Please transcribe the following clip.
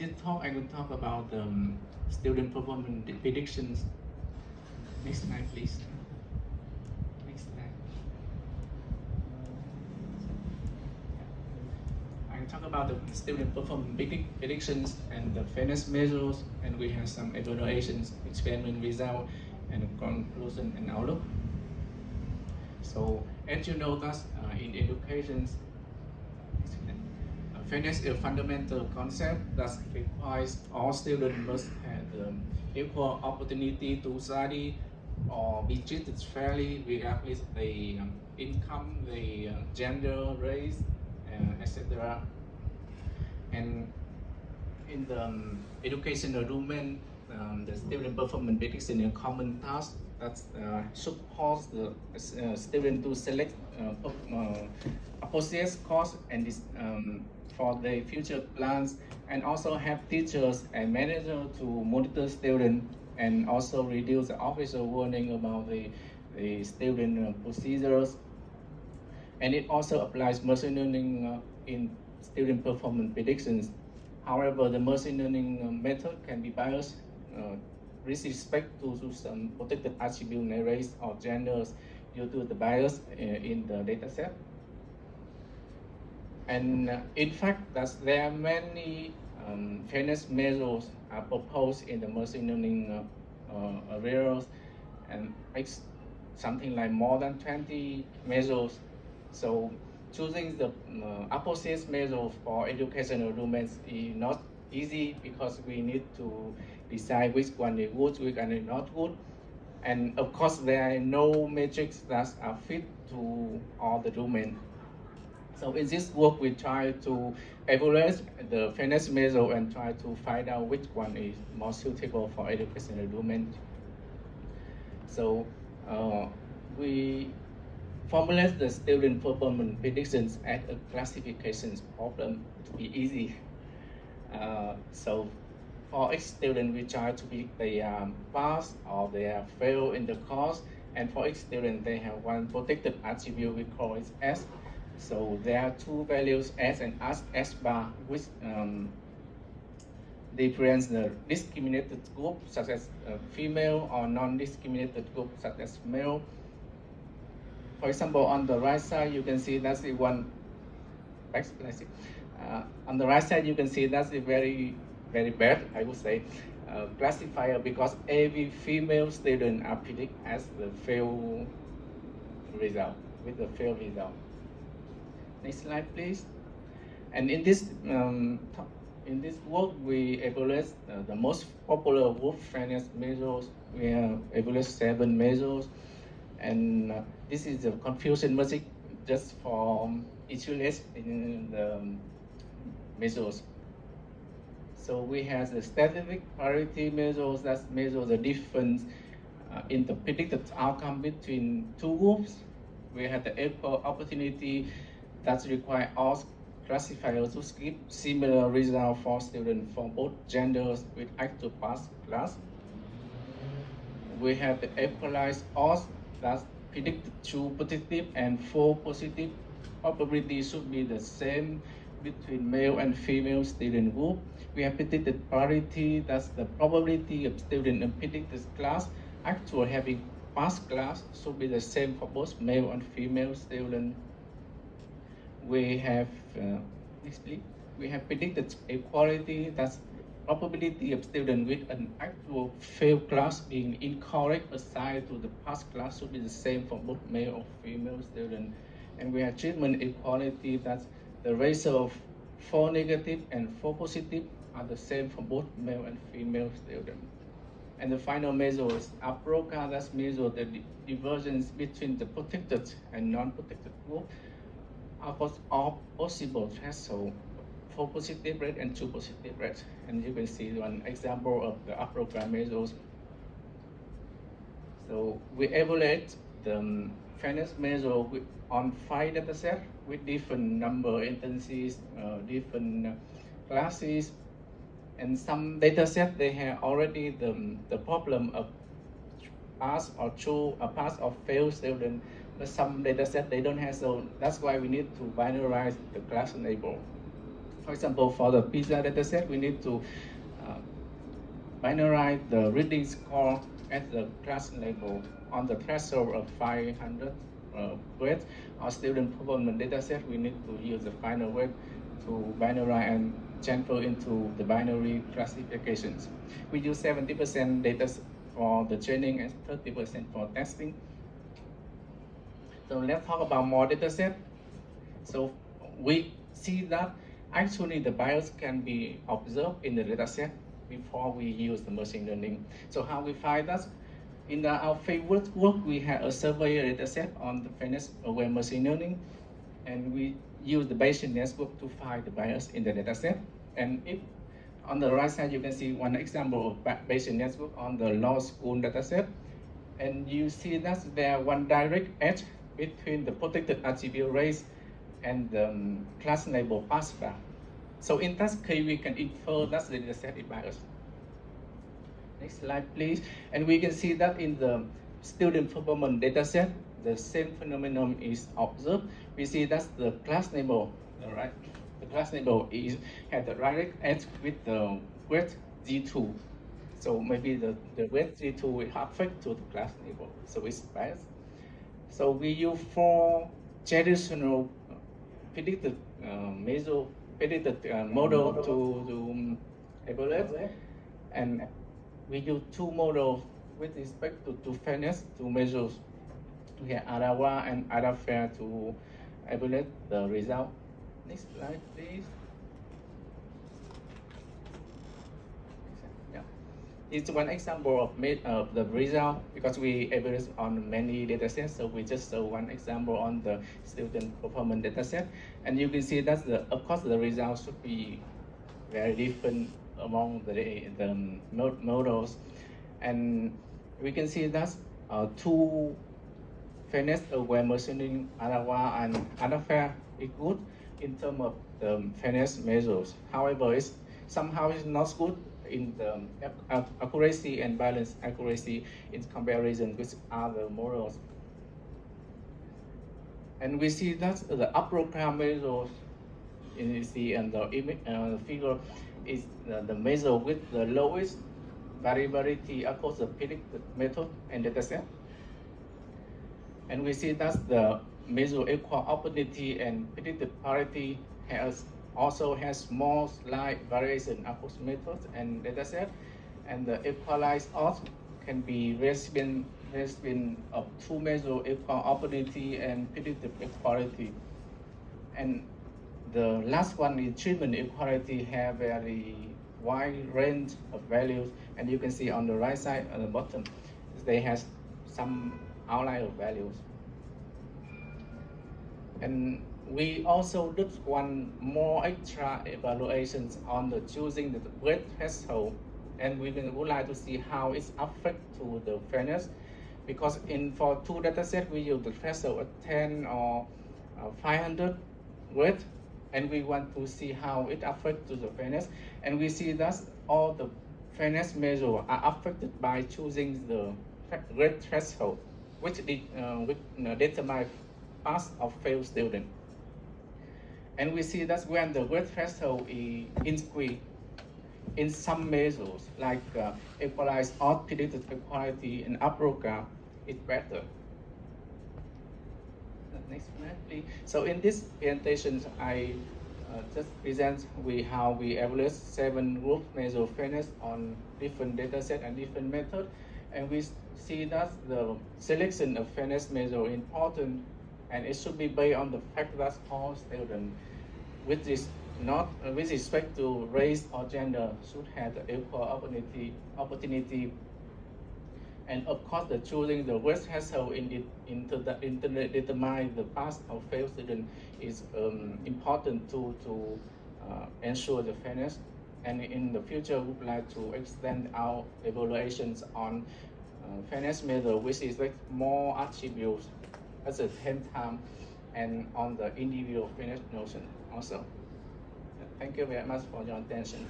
this talk, I will talk about student performance predictions. Next slide, please. Next slide. I will talk about the student performance predictions and the fairness measures, and we have some evaluations, experiment result, and conclusion and outlook. So, as you know, that in education, fairness is a fundamental concept that requires all students must have equal opportunity to study or be treated fairly regardless of the income, the gender, race, etc. And in the educational domain, the student performance prediction is a common task that supports the student to select appropriate course and for their future plans, and also have teachers and managers to monitor students and also reduce the official warning about the student procedures. And it also applies machine learning in student performance predictions. However, the machine learning method can be biased with respect to some protected attribute like race or genders due to the bias in the data set. And in fact, there are many fairness measures are proposed in the machine learning areas, and it's something like more than 20 measures. So choosing the appropriate measure for educational domains is not easy because we need to decide which one is good, which one is not good. And of course, there are no metrics that are fit to all the domains. So in this work, we try to evaluate the fairness measure and try to find out which one is more suitable for educational domain. So we formulate the student performance predictions as a classification problem to be easy. So for each student, we try to predict they pass or they fail in the course, and for each student, they have one protected attribute we call it S. So there are two values S and S bar, which difference the discriminated group such as female or non-discriminated group such as male. For example, on the right side, you can see that's the one. On the right side, you can see that's a very bad, I would say, classifier, because every female student are predicted as the fail result, with the fail result. Next slide, please. And in this work, we evaluate the most popular group fairness measures. We have evaluated 7 measures, and this is a confusion magic just for each unit in the measures. So we have the statistic parity measures that measure the difference in the predicted outcome between two groups. We have the equal opportunity that require all classifiers to give similar results for students from both genders with actual pass class. We have the equalized odds that predict two positive and 4 positive. Probability should be the same between male and female student group. We have predicted parity, that's the probability of student in predicted class actually having passed class should be the same for both male and female students. We have we have predicted equality, that's probability of student with an actual failed class being incorrect assigned to the past class should be the same for both male or female students. And we have treatment equality, that's the ratio of 4 negative and 4 positive are the same for both male and female students. And the final measure is APROCA, that measures the divergence between the protected and non-protected group across all possible thresholds, 4 positive rate and 2 positive rate. And you can see one example of the APROCA measures. So we evaluate the fairness measure on 5 datasets with different number intensities, different classes, and some datasets they have already the problem of pass or true, a pass or fail student, but some datasets they don't have, so that's why we need to binarize the class enable. For example, for the PISA dataset, we need to binarize the reading score at the class level on the threshold of 500 weight. Our student performance dataset, we need to use the final weight to binarize and transfer into the binary classifications. We use 70% data for the training and 30% for testing. So let's talk about more dataset. So we see that actually the bias can be observed in the dataset before we use the machine learning. So how we find that? In our favorite work, we have a survey dataset on the fairness-aware machine learning, and we use the Bayesian network to find the bias in the dataset. And if on the right side, you can see one example of Bayesian network on the law school dataset, and you see that there one direct edge between the protected attribute race and the class label passbar. So in that case, we can infer that the dataset is biased. Next slide, please. And we can see that in the student performance dataset, the same phenomenon is observed. We see that the class label, right? The class label has the direct edge with the weight G2. So maybe the weight G2 will affect to the class label. So it's biased. So we use 4 traditional predicted model to evaluate, and we use 2 models with respect to fairness to measure. We have ADA1 and ADA-fair to evaluate the result. Next slide, please. Yeah. It's one example of the result because we evaluate on many datasets. So we just show one example on the student performance dataset, and you can see that of course the results should be very different among the models, and we can see that 2 fairness-aware machine learning, ADA1 and ADA-fair, is good in terms of the fairness measures. However, somehow it's not good in the accuracy and balance accuracy in comparison with other models. And we see that the upper measures you see in the image, figure is the measure with the lowest variability across the predicted method and dataset. And we see that the measure equal opportunity and predicted parity also has more slight variation across methods and dataset, and the equalized odds can be recipient of 2 measures equal opportunity and predicted equality. And the last one is treatment equality have very wide range of values, and you can see on the right side at the bottom, they have some outlier values. And we also did one more extra evaluations on the choosing the weight threshold, and we would like to see how it's affect to the fairness, because for 2 datasets we use the threshold at 10 or 500 weight, and we want to see how it affects to the fairness. And we see that all the fairness measures are affected by choosing the weight threshold, which determine pass or fail student. And we see that when the weight threshold is increased in some measures, like equalized odds, predicted equality, and upper graph, it's better. Next slide, please. So in this presentation, I just present how we evaluate 7 group measure fairness on different dataset and different method, and we see that the selection of fairness measure is important, and it should be based on the fact that all students, with respect to race or gender, should have the equal opportunity. And of course, the choosing the weight threshold determine the pass or fail student is important to ensure the fairness. And in the future, we would like to extend our evaluations on fairness measure, which is like more attributes at the same time, and on the individual fairness notion also. Thank you very much for your attention.